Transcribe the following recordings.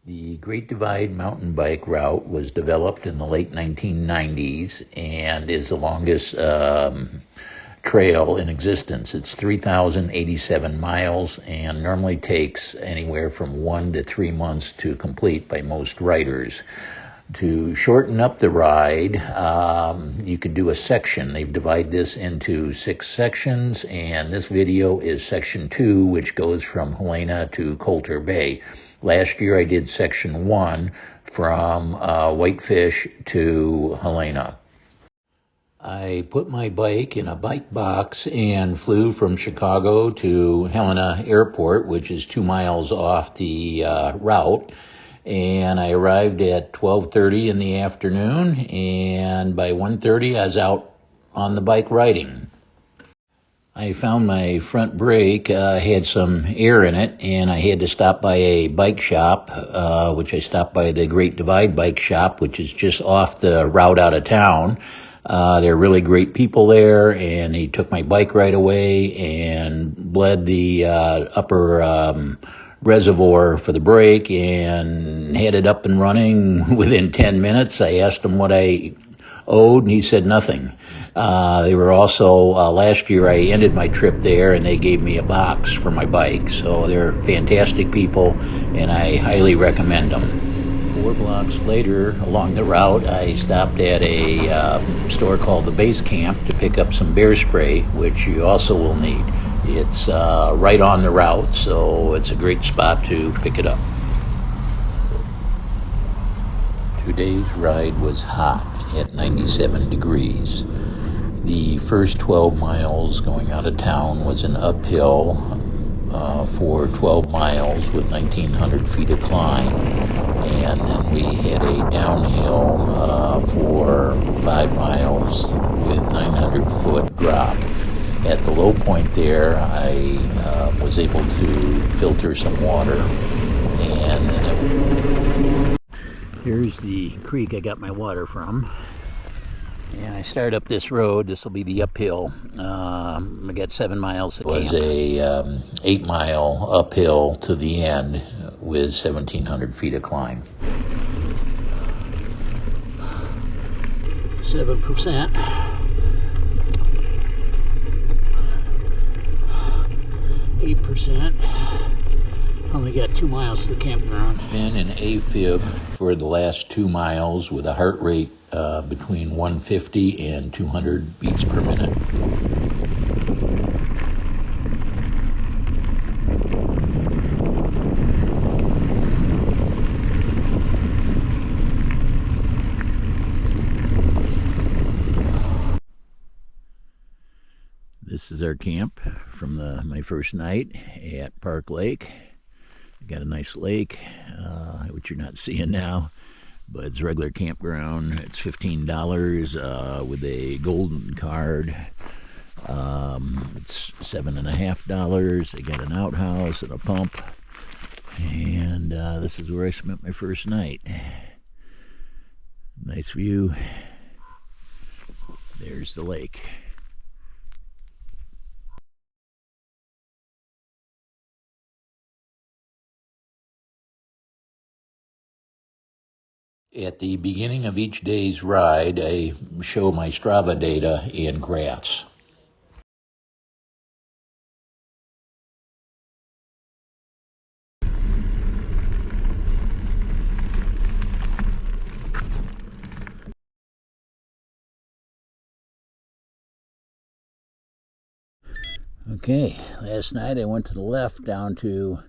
The Great Divide mountain bike route was developed in the late 1990s and is the longest trail in existence. It's 3,087 miles and normally takes anywhere from 1 to 3 months to complete by most riders. To shorten up the ride, you could do a section. They divide this into 6 sections, and this video is section 2, which goes from Helena to Coulter Bay. Last year I did section 1 from Whitefish to Helena. I put my bike in a bike box and flew from Chicago to Helena Airport, which is 2 miles off the route. And I arrived at 12:30 in the afternoon, and by 1:30 I was out on the bike riding. I found my front brake had some air in it, and I had to stop by a bike shop, which I stopped by the Great Divide Bike Shop, which is just off the route out of town. They're really great people there, and he took my bike right away and bled the upper reservoir for the brake and had it up and running within 10 minutes. I asked him what I owed, and he said nothing. They were also, last year I ended my trip there, and they gave me a box for my bike. So they're fantastic people, and I highly recommend them. 4 blocks later along the route, I stopped at a store called the Base Camp to pick up some bear spray, which you also will need. It's right on the route, so it's a great spot to pick it up. Today's ride was hot at 97 degrees. The first 12 miles going out of town was an uphill for 12 miles with 1,900 feet of climb, and then we had a downhill for 5 miles with 900 foot drop. At the low point there, I was able to filter some water, and then here's the creek I got my water from. And I start up this road. This will be the uphill. I got 7 miles to camp. It was a 8-mile uphill to the end with 1,700 feet of climb. 7%. 8%. Only got 2 miles to the campground. Been in AFib for the last 2 miles with a heart rate between 150 and 200 beats per minute. This is our camp from my first night at Park Lake. We got a nice lake, which you're not seeing now, but it's a regular campground. It's $15 with a golden card. It's $7.50. I got an outhouse and a pump, and this is where I spent my first night. Nice view. There's the lake. At the beginning of each day's ride, I show my Strava data in graphs. Okay, last night I went to the left down to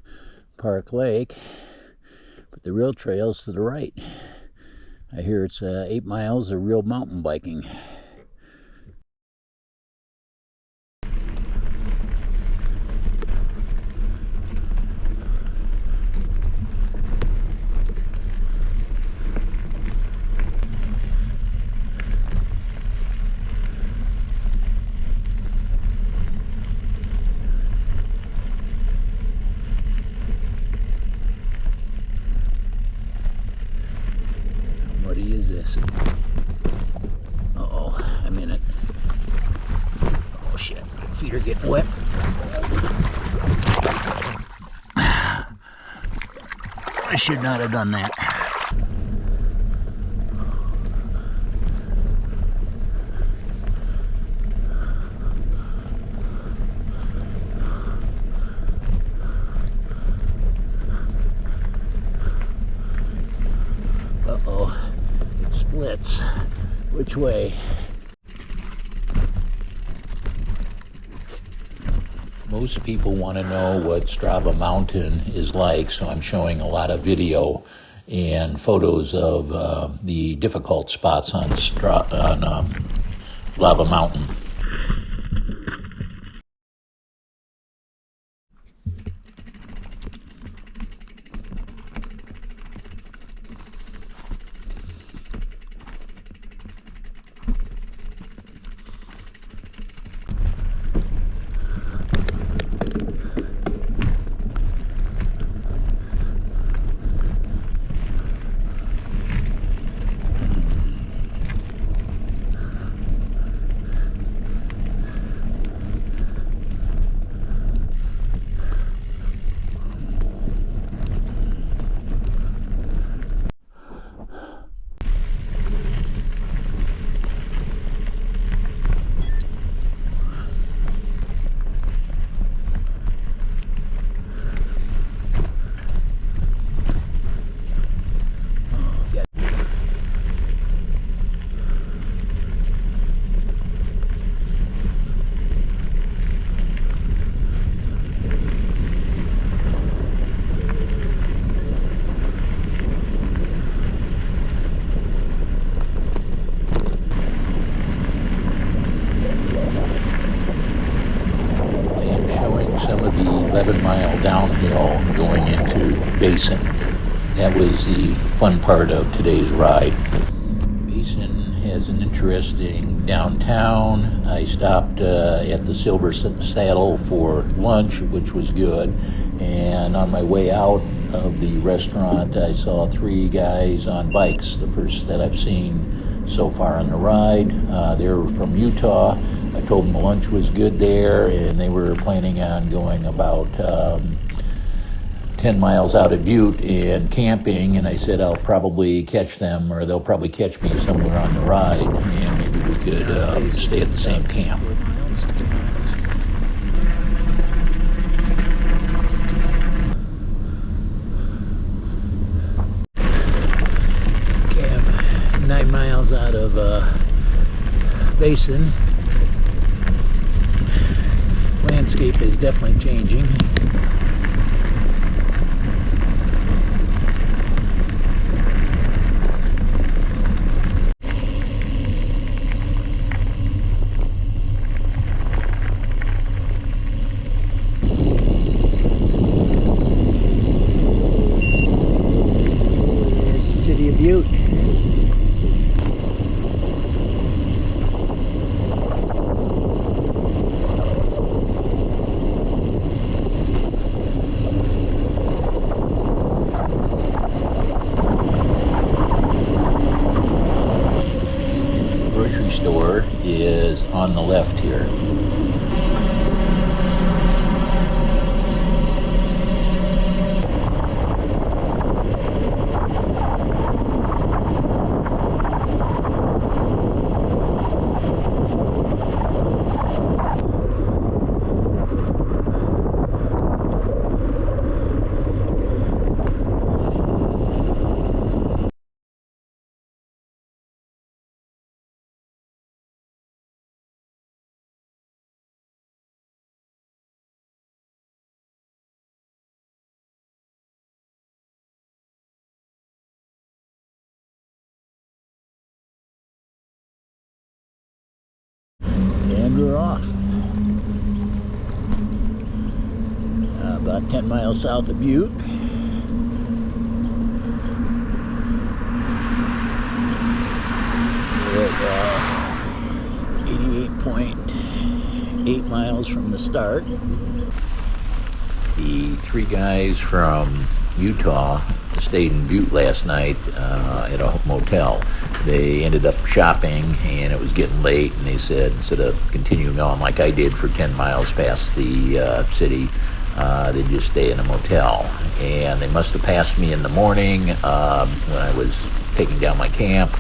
Park Lake, but the real trail's to the right. I hear it's 8 miles of real mountain biking. Is this? Uh-oh, I'm in it. Oh shit, my feet are getting wet. I should not have done that. Uh-oh, it splits. Which way? Most people want to know what Strava Mountain is like, so I'm showing a lot of video and photos of the difficult spots on Lava Mountain. Some of the 11-mile downhill going into Basin. That was the fun part of today's ride. Basin has an interesting downtown. I stopped at the Silver Saddle for lunch, which was good. And on my way out of the restaurant, I saw 3 guys on bikes, the first that I've seen so far on the ride. They were from Utah. I told them the lunch was good there, and they were planning on going about 10 miles out of Butte and camping, and I said I'll probably catch them, or they'll probably catch me somewhere on the ride, and maybe we could stay at the same camp. Camp 9 miles out of Basin. Landscape is definitely changing. There's the city of Butte. Store is on the left here. And we're off. About 10 miles south of Butte. We're at 88.8 miles from the start. The 3 guys from Utah stayed in Butte last night at a motel. They ended up shopping, and it was getting late, and they said instead of continuing on like I did for 10 miles past the city, They'd just stay in a motel. And they must have passed me in the morning when I was taking down my camp.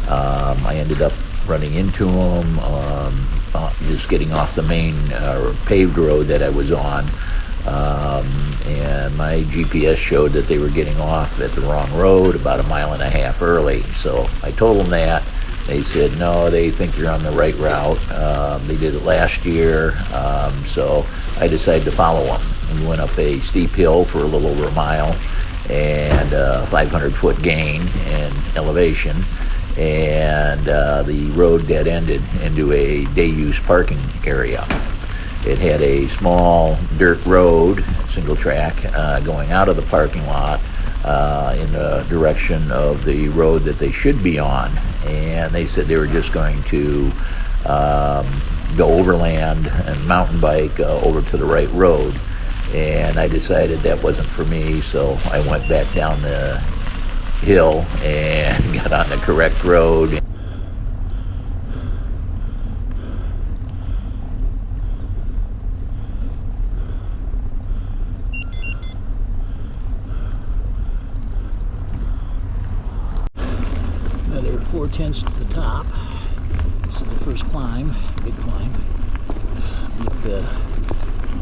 I ended up running into them, just getting off the main paved road that I was on. And my GPS showed that they were getting off at the wrong road about 1.5 miles early. So I told them that. They said, no, they think you're on the right route. They did it last year. So I decided to follow them. We went up a steep hill for a little over 1 mile and 500-foot gain in elevation. And the road dead ended into a day-use parking area. It had a small dirt road, single track, going out of the parking lot in the direction of the road that they should be on. And they said they were just going to go overland and mountain bike over to the right road. And I decided that wasn't for me, so I went back down the hill and got on the correct road. Another 4/10 to the top. This is the first climb, big climb, up to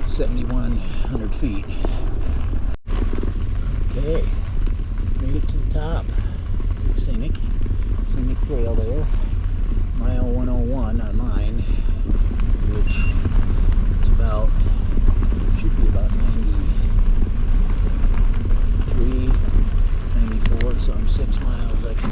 7,100 feet. Okay, made it to the top. Scenic trail there. Mile 101 on mine, which is about, should be about 93, 94, so I'm 6 miles actually.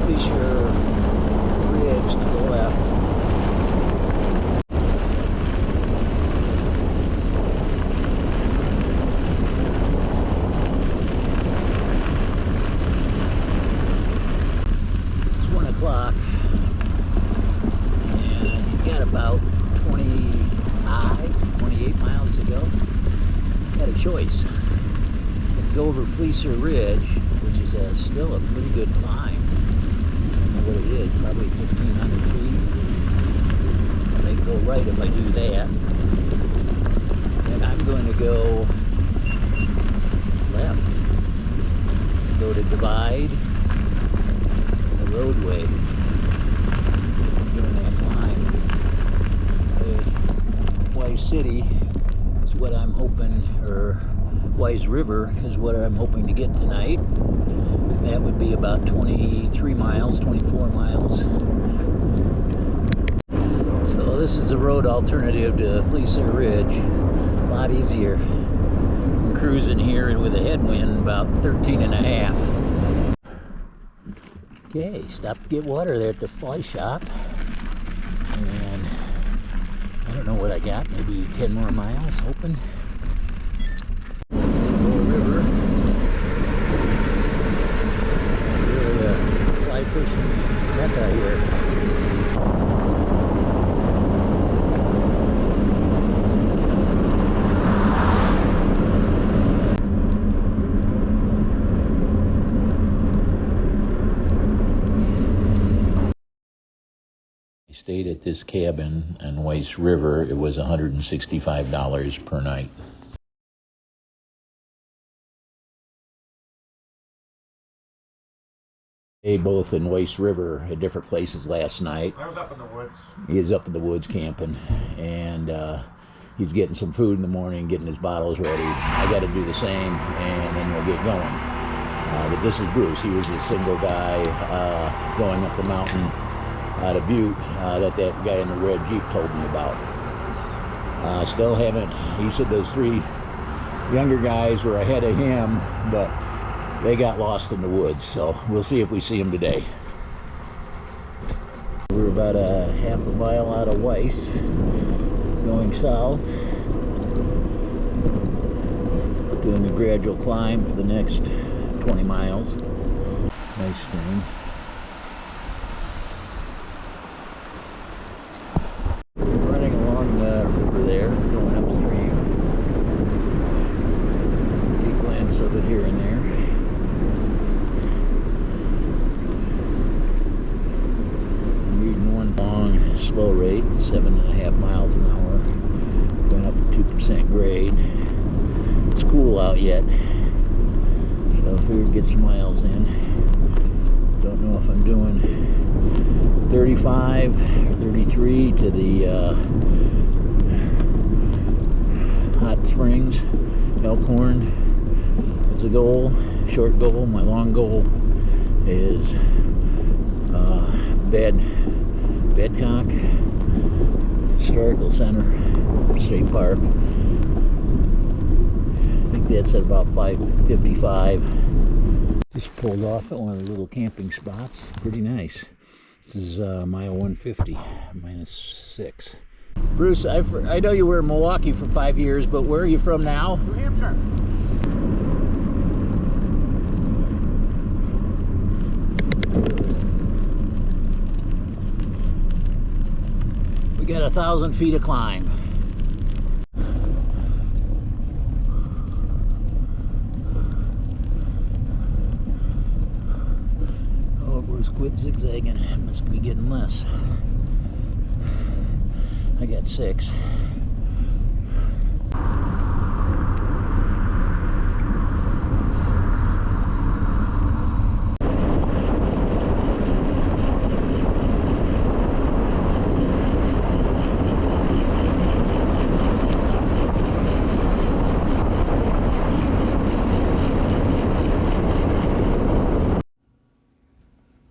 Fleecer ridge to the left. It's 1 o'clock and got about 28 miles to go. Had a choice. Could go over Fleecer Ridge, which is still a pretty good climb. What it is, probably 1,500 feet. I may go right if I do that. And I'm going to go left. Go to Divide, the roadway. Doing that climb. Wise City is what I'm hoping, or Wise River is what I'm hoping to get tonight. That would be about 23 miles, 24 miles. So this is the road alternative to Fleecer Ridge. A lot easier. I'm cruising here with a headwind about 13.5. Okay, stopped to get water there at the fly shop. And I don't know what I got, maybe 10 more miles, hoping. River. Pushing that out here. I stayed at this cabin in Wise River. It was $165 per night. They both in Wise River at different places last night. I was up in the woods. He is up in the woods camping, and he's getting some food in the morning, getting his bottles ready. I got to do the same, and then we'll get going. But this is Bruce. He was a single guy going up the mountain out of Butte that guy in the red Jeep told me about. Still haven't. He said those 3 younger guys were ahead of him, but they got lost in the woods, so we'll see if we see them today. We're about a half a mile out of Weiss, going south, doing a gradual climb for the next 20 miles. Nice stream. We're running along the river there, going upstream. Big glance of it here and there. I'm reading one long slow rate, 7.5 miles an hour, going up to 2% grade. It's cool out yet, so if we get some miles in, don't know if I'm doing 35 or 33 to the hot springs, Elkhorn. It's a goal, short goal. My long goal is Badcock Historical Center, State Park. I think that's at about 5:55. Just pulled off at one of the little camping spots. Pretty nice. This is mile 150, -6. Bruce, I know you were in Milwaukee for 5 years, but where are you from now? New Hampshire. We got 1,000 feet to climb. Quit zigzagging, it must be getting less. I got 6.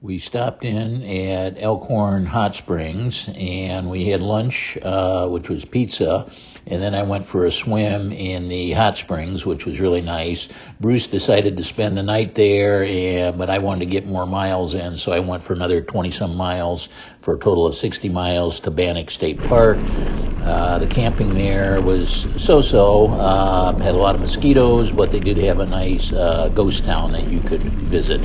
We stopped in at Elkhorn Hot Springs and we had lunch, which was pizza, and then I went for a swim in the hot springs, which was really nice. Bruce decided to spend the night there, but I wanted to get more miles in, so I went for another 20-some miles for a total of 60 miles to Bannock State Park. The camping there was so-so, had a lot of mosquitoes, but they did have a nice ghost town that you could visit.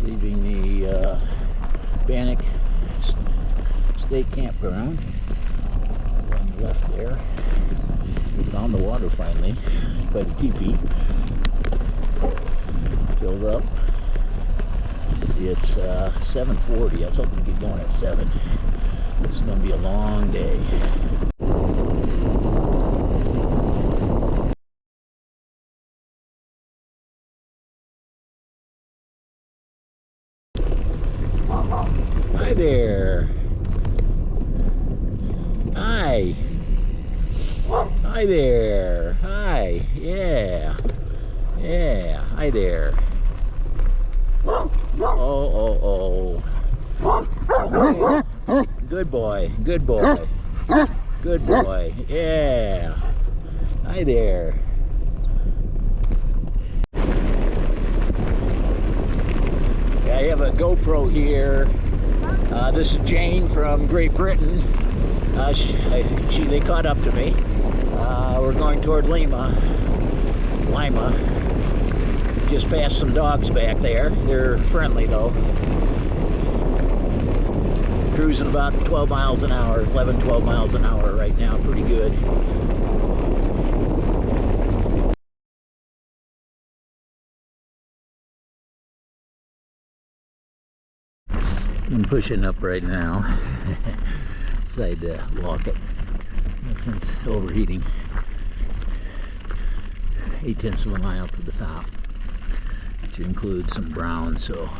Leaving the Bannock State Campground on the left there. We found the water finally by the teepee. Filled up. It's 7:40. I was hoping to get going at 7. This is going to be a long day. Hi there. Hi. Hi there. Hi. Yeah. Yeah. Hi there. Oh. Good boy. Good boy. Good boy. Yeah. Hi there. I have a GoPro here. This is Jane from Great Britain. They caught up to me. We're going toward Lima. Just passed some dogs back there. They're friendly though. Cruising about 12 miles an hour, 11, 12 miles an hour right now. Pretty good. I'm pushing up right now. Decided to walk it since overheating. 0.8 of a mile to the top, which includes some brown, so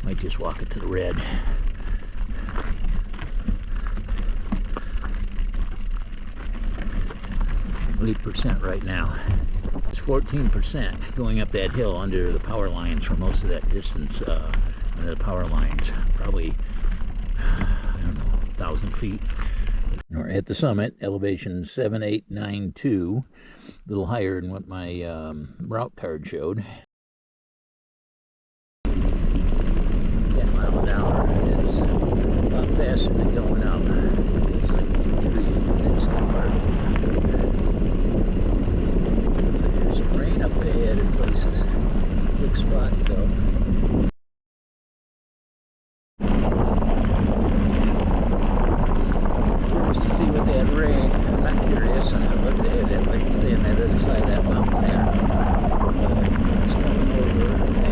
might just walk it to the red. 8% right now. It's 14% going up that hill under the power lines for most of that distance. Under the power lines, probably, I don't know, 1,000 feet. We're at the summit, elevation 7892, a little higher than what my route card showed. 10 miles an hour. It's a lot faster than going up. It's like 2-3 next part. Looks like there's some rain up ahead in places. Good spot to go. Curious to see what that rain. I'm not curious. I looked ahead. That might stay on that other side of that mountain there. It's coming over, I think.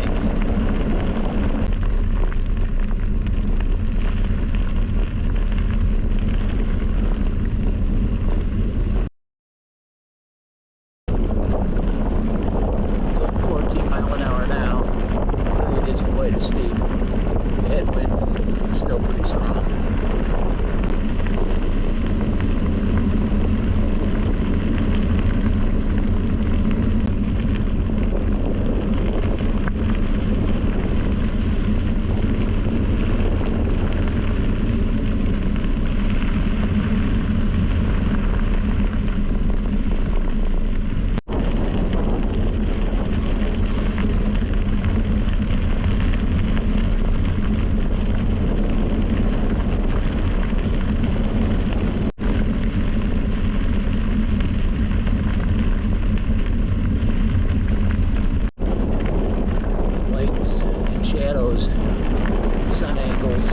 Sun angles,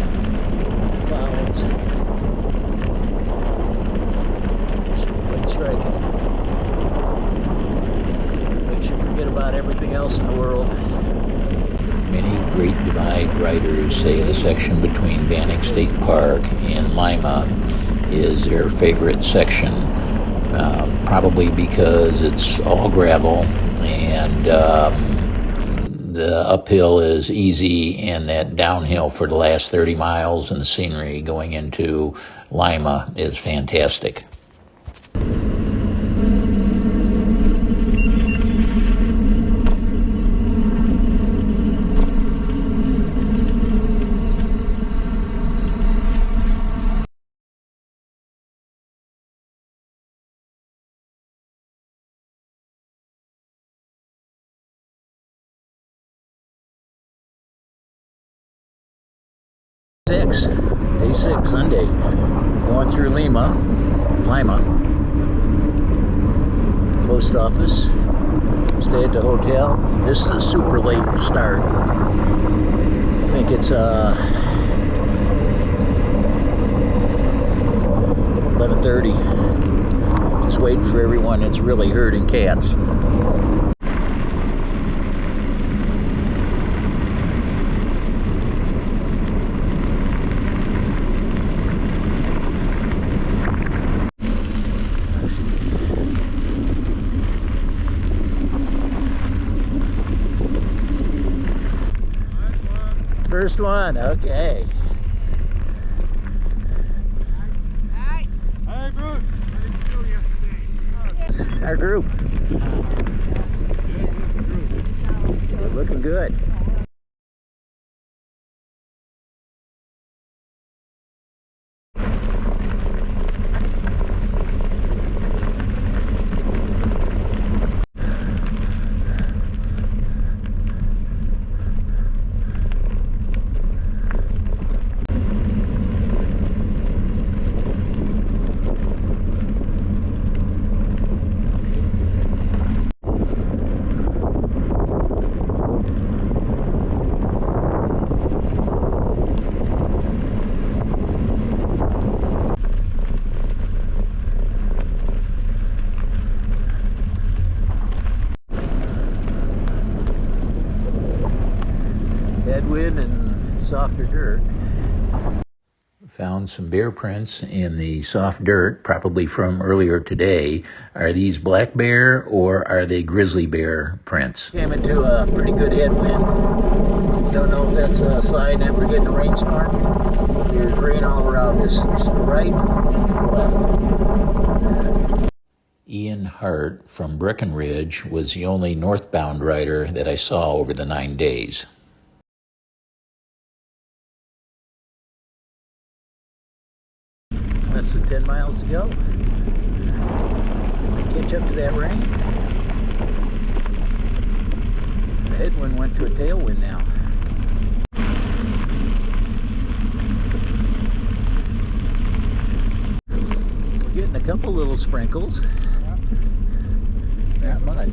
clouds. It's quite striking. Makes you forget about everything else in the world. Many Great Divide riders say the section between Bannock State Park and Lima is their favorite section, probably because it's all gravel and the uphill is easy, and that downhill for the last 30 miles and the scenery going into Lima is fantastic. Day 6, Sunday, going through Lima, post office, stay at the hotel. This is a super late start. I think it's 11:30. Just waiting for everyone that's really herding cats. First one, okay. Hi, Bruce. Our group. We're looking good. Headwind and softer dirt. Found some bear prints in the soft dirt, probably from earlier today. Are these black bear or are they grizzly bear prints? Came into a pretty good headwind. Don't know if that's a sign that we're getting a rainstorm. There's rain all around us, to the right and to the left. Ian Hart from Breckenridge was the only northbound rider that I saw over the 9 days. Less than 10 miles to go. Might catch up to that rain. The headwind went to a tailwind now. We're getting a couple little sprinkles. Not much.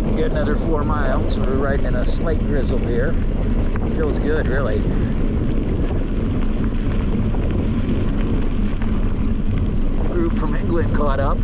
We got another 4 miles. We're riding in a slight drizzle here. Feels good, really. Group from England caught up.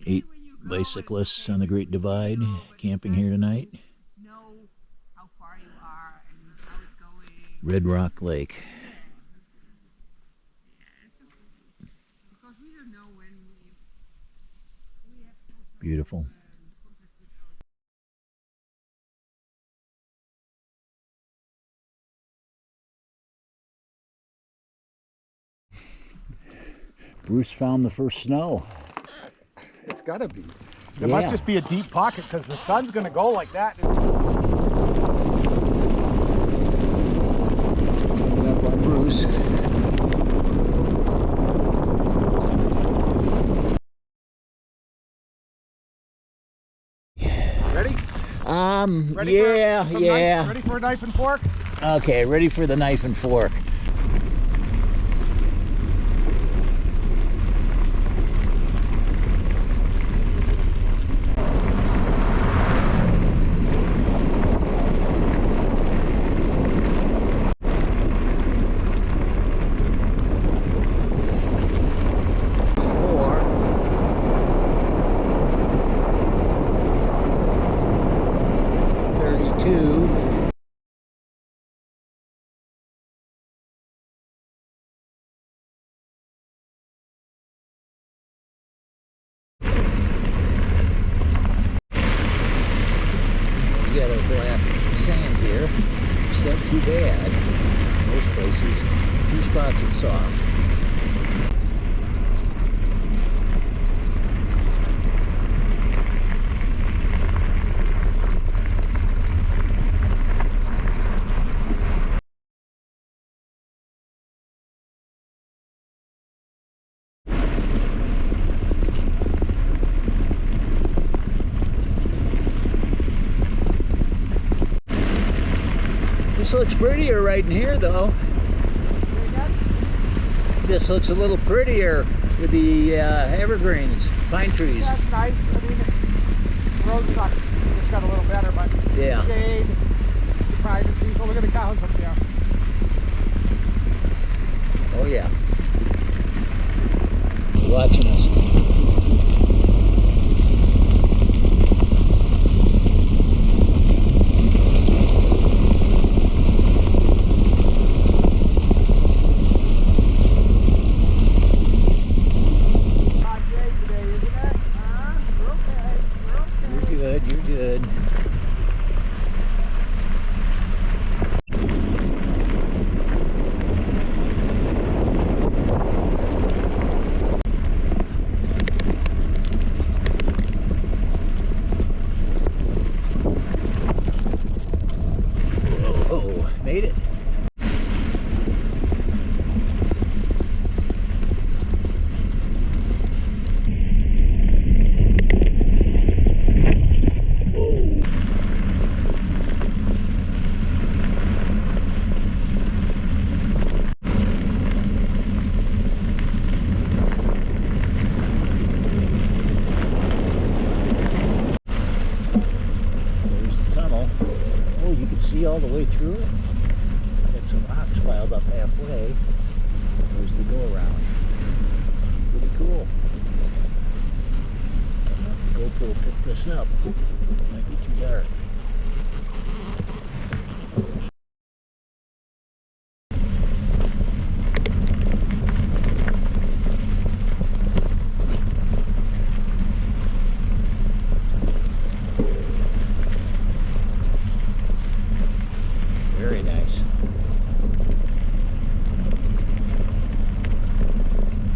Eight bicyclists on the Great Divide camping here tonight. Know how far you are and how it's going. Red Rock Lake. Yeah, it's okay. Because we don't know when we have to. Beautiful. Bruce found the first snow. It's gotta be. There must just be a deep pocket because the sun's gonna go like that. Coming up on Bruce. Ready? Ready Yeah. Ready for a knife and fork? Okay, ready for the knife and fork. Got a black sand here. It's not too bad. Most places, a few spots it's soft. This looks prettier right in here, though. This looks a little prettier with the evergreens, pine trees. Yeah, it's nice. I mean, the road sucks. It's got a little better, but Yeah. shade, privacy. Oh, look at the cows up there. Oh yeah. They're watching us. You're good. Whoa, made it. See all the way through it. Got some rocks piled up halfway. There's the go around. Pretty cool. Go this up. It might be too dark. Very nice.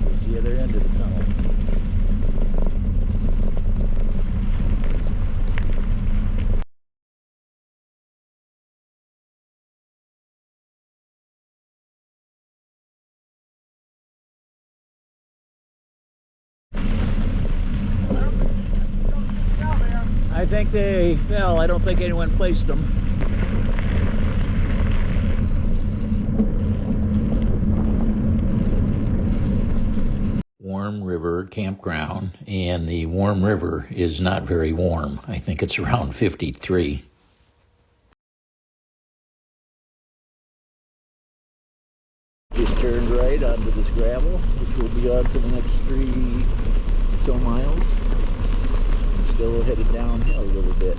Here's the other end of the tunnel. I think they fell. I don't think anyone placed them. Warm River Campground, and the warm river is not very warm. I think it's around 53. Just turned right onto this gravel, which will be on for the next 3 or so miles. Still headed downhill a little bit.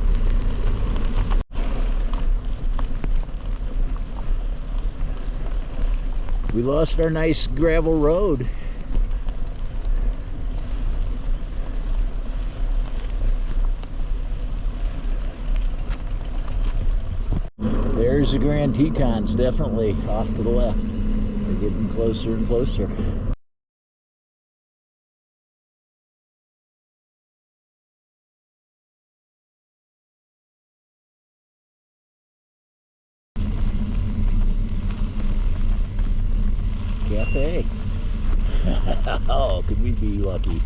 We lost our nice gravel road. There's the Grand Tetons, definitely off to the left. They're getting closer and closer. Cafe. Oh, could we be lucky?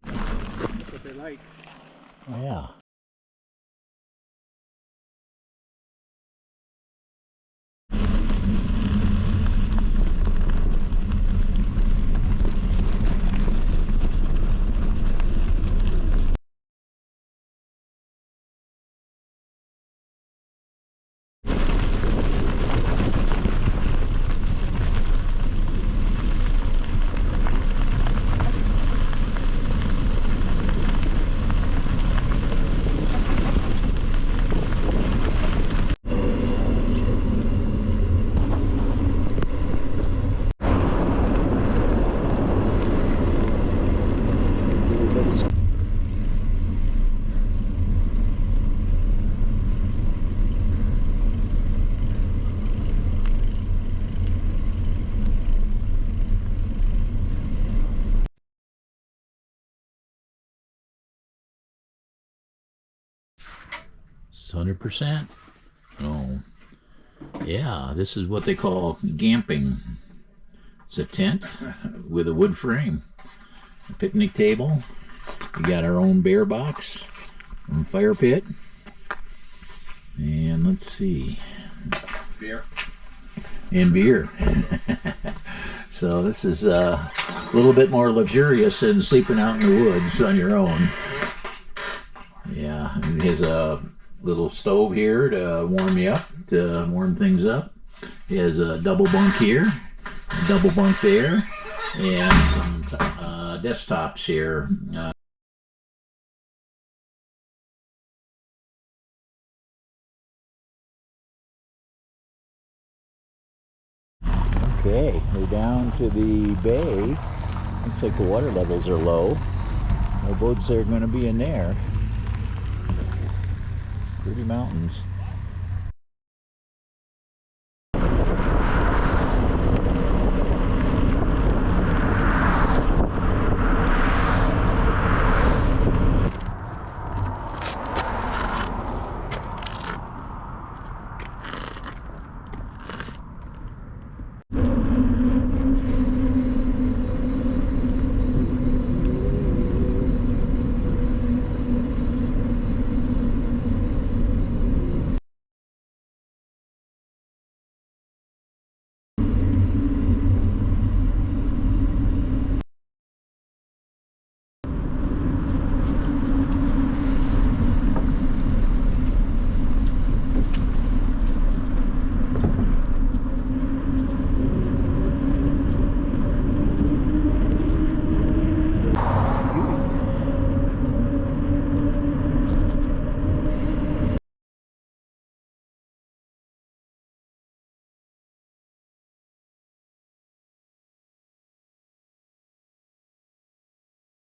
That's what they like. Yeah. It's 100%. Oh, yeah, this is what they call gamping. It's a tent with a wood frame, a picnic table. We got our own bear box and fire pit. And let's see. Beer. And beer. So this is a little bit more luxurious than sleeping out in the woods on your own. Yeah, it has a little stove here to warm you up, to warm things up. It has a double bunk here, a double bunk there, and some desktops here. Okay, we're down to the bay. Looks like the water levels are low. No boats are going to be in there. Pretty mountains.